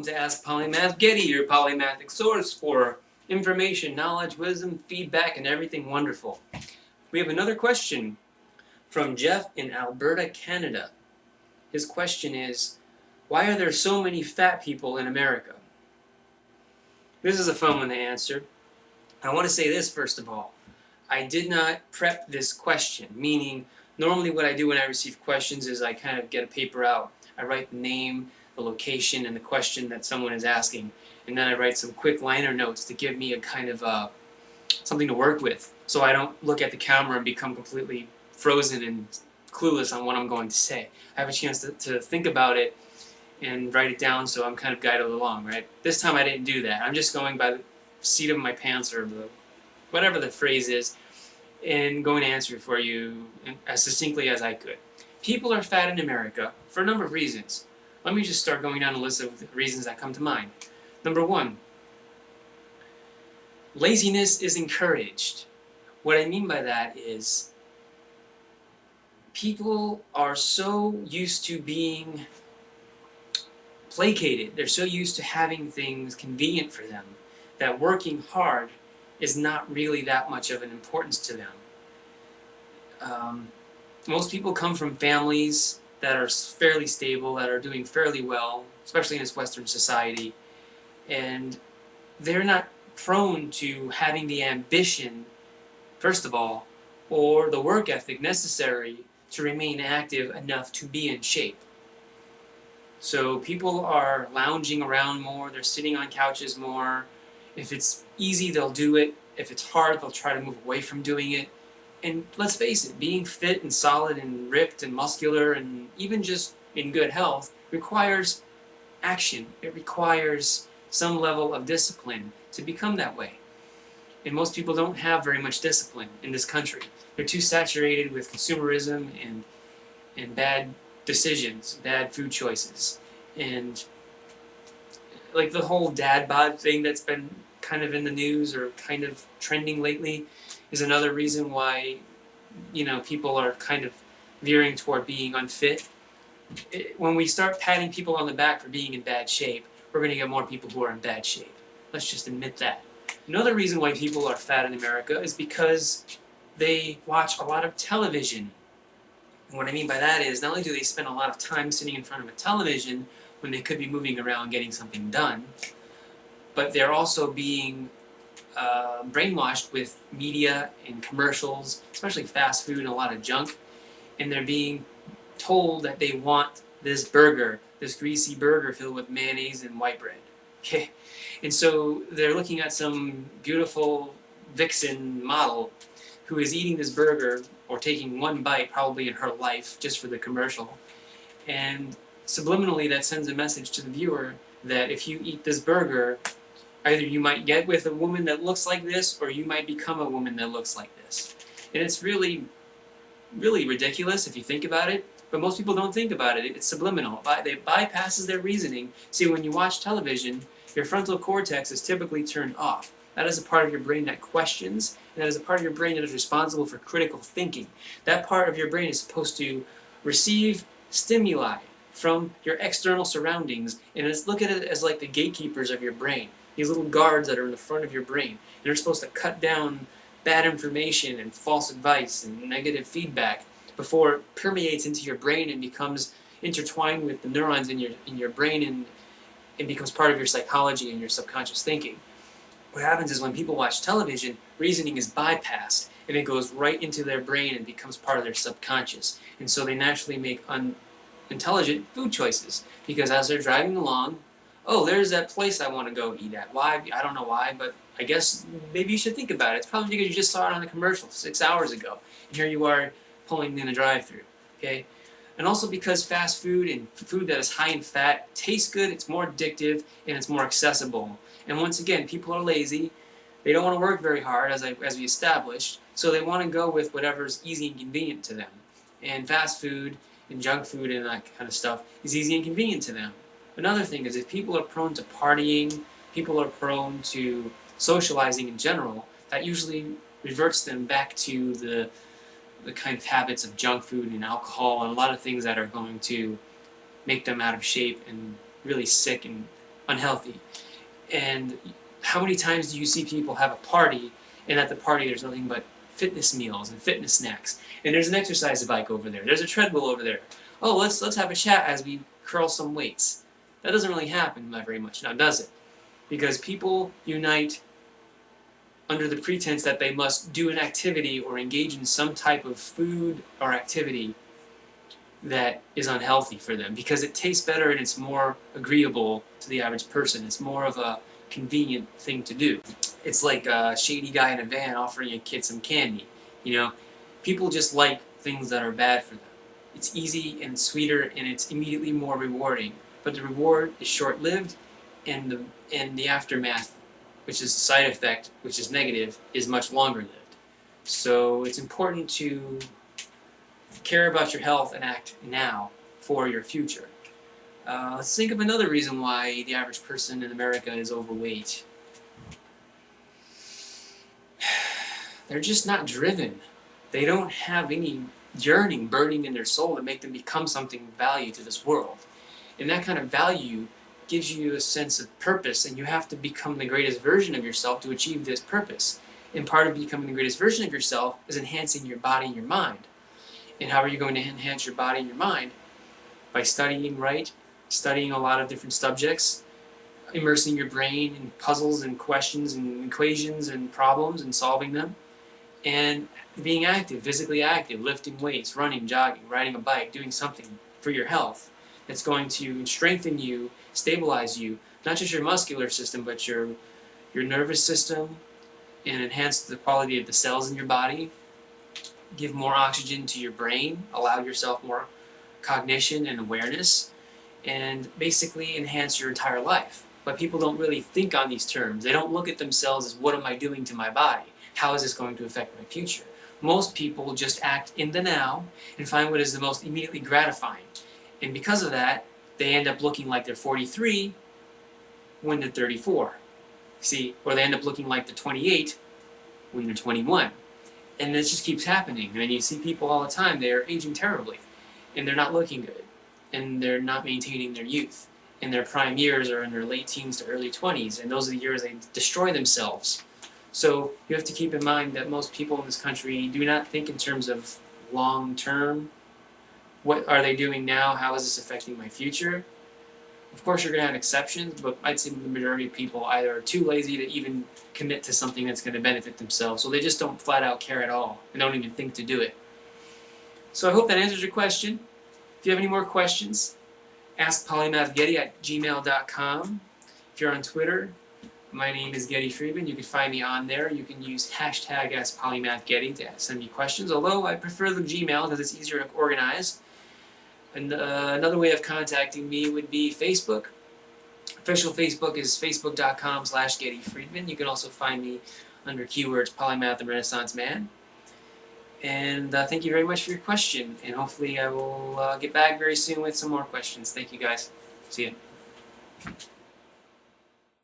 Welcome to AskPolymathGeddy, your polymathic source for information, knowledge, wisdom, feedback, and everything wonderful. We have another question from Jeff in Alberta, Canada. His question is, why are there so many fat people in America? This is a fun one to answer. I want to say this first of all. I did not prep this question, meaning normally what I do when I receive questions is I kind of get a paper out. I write the name, the location, and the question that someone is asking, and then I write some quick liner notes to give me a kind of something to work with, so I don't look at the camera and become completely frozen and clueless on what I'm going to say. I have a chance to think about it and write it down, so I'm kind of guided along, right? This time I didn't do that. I'm just going by the seat of my pants, or whatever the phrase is, and going to answer it for you as succinctly as I could. People are fat in America for a number of reasons. Let me just start going down a list of reasons that come to mind. Number one, laziness is encouraged. What I mean by that is people are so used to being placated, they're so used to having things convenient for them, that working hard is not really that much of an importance to them. Most people come from families that are fairly stable, that are doing fairly well, especially in this Western society, and they're not prone to having the ambition, first of all, or the work ethic necessary to remain active enough to be in shape. So people are lounging around more, they're sitting on couches more. If it's easy, they'll do it. If it's hard, they'll try to move away from doing it. And let's face it, being fit and solid and ripped and muscular and even just in good health requires action. It requires some level of discipline to become that way. And most people don't have very much discipline in this country. They're too saturated with consumerism and bad decisions, bad food choices. And like the whole dad bod thing that's been kind of in the news or kind of trending lately is another reason why, people are kind of veering toward being unfit. When we start patting people on the back for being in bad shape, we're going to get more people who are in bad shape. Let's just admit that. Another reason why people are fat in America is because they watch a lot of television. And what I mean by that is, not only do they spend a lot of time sitting in front of a television when they could be moving around getting something done, but they're also being brainwashed with media and commercials, especially fast food and a lot of junk, and they're being told that they want this burger, this greasy burger filled with mayonnaise and white bread. Okay, and so they're looking at some beautiful vixen model who is eating this burger or taking one bite probably in her life just for the commercial, and subliminally that sends a message to the viewer that if you eat this burger, either you might get with a woman that looks like this, or you might become a woman that looks like this. And it's really, really ridiculous if you think about it, but most people don't think about it. It's subliminal. It bypasses their reasoning. See, when you watch television, your frontal cortex is typically turned off. That is a part of your brain that questions, and that is a part of your brain that is responsible for critical thinking. That part of your brain is supposed to receive stimuli from your external surroundings, and look at it as like the gatekeepers of your brain. These little guards that are in the front of your brain. They're supposed to cut down bad information and false advice and negative feedback before it permeates into your brain and becomes intertwined with the neurons in your brain and becomes part of your psychology and your subconscious thinking. What happens is when people watch television, reasoning is bypassed and it goes right into their brain and becomes part of their subconscious. And so they naturally make unintelligent food choices because as they're driving along, oh, there's that place I want to go eat at. Why? I don't know why, but I guess maybe you should think about it. It's probably because you just saw it on the commercial 6 hours ago, and here you are pulling in a drive-thru, okay? And also because fast food and food that is high in fat tastes good, it's more addictive, and it's more accessible. And once again, people are lazy. They don't want to work very hard, as we established, so they want to go with whatever's easy and convenient to them. And fast food and junk food and that kind of stuff is easy and convenient to them. Another thing is if people are prone to partying, people are prone to socializing in general, that usually reverts them back to the kind of habits of junk food and alcohol and a lot of things that are going to make them out of shape and really sick and unhealthy. And how many times do you see people have a party, and at the party there's nothing but fitness meals and fitness snacks, and there's an exercise bike over there, there's a treadmill over there. Oh, let's have a chat as we curl some weights. That doesn't really happen very much now, does it? Because people unite under the pretense that they must do an activity or engage in some type of food or activity that is unhealthy for them, because it tastes better and it's more agreeable to the average person. It's more of a convenient thing to do. It's like a shady guy in a van offering a kid some candy. You know, people just like things that are bad for them. It's easy and sweeter, and it's immediately more rewarding. But the reward is short-lived, and the aftermath, which is the side effect, which is negative, is much longer-lived. So it's important to care about your health and act now for your future. Let's think of another reason why the average person in America is overweight. They're just not driven. They don't have any yearning burning in their soul to make them become something of value to this world. And that kind of value gives you a sense of purpose, and you have to become the greatest version of yourself to achieve this purpose. And part of becoming the greatest version of yourself is enhancing your body and your mind. And how are you going to enhance your body and your mind? By studying right, studying a lot of different subjects, immersing your brain in puzzles and questions and equations and problems and solving them, and being active, physically active, lifting weights, running, jogging, riding a bike, doing something for your health that's going to strengthen you, stabilize you, not just your muscular system, but your nervous system, and enhance the quality of the cells in your body, give more oxygen to your brain, allow yourself more cognition and awareness, and basically enhance your entire life. But people don't really think on these terms. They don't look at themselves as, what am I doing to my body? How is this going to affect my future? Most people just act in the now and find what is the most immediately gratifying. And because of that, they end up looking like they're 43 when they're 34. See, or they end up looking like they're 28 when they're 21. And this just keeps happening. And you see people all the time, they're aging terribly, and they're not looking good, and they're not maintaining their youth. And their prime years are in their late teens to early 20s, and those are the years they destroy themselves. So you have to keep in mind that most people in this country do not think in terms of long term. What are they doing now? How is this affecting my future? Of course, you're going to have exceptions, but I'd say the majority of people either are too lazy to even commit to something that's going to benefit themselves, so they just don't flat out care at all and don't even think to do it. So I hope that answers your question. If you have any more questions, AskPolymathGeddy at gmail.com. If you're on Twitter, my name is Geddy Friedman. You can find me on there. You can use hashtag AskPolymathGeddy to send me questions, although I prefer the Gmail because it's easier to organize. And another way of contacting me would be Facebook. Official Facebook is facebook.com/GeddyFriedman. You can also find me under keywords Polymath and Renaissance Man. And thank you very much for your question. And hopefully I will get back very soon with some more questions. Thank you guys. See ya.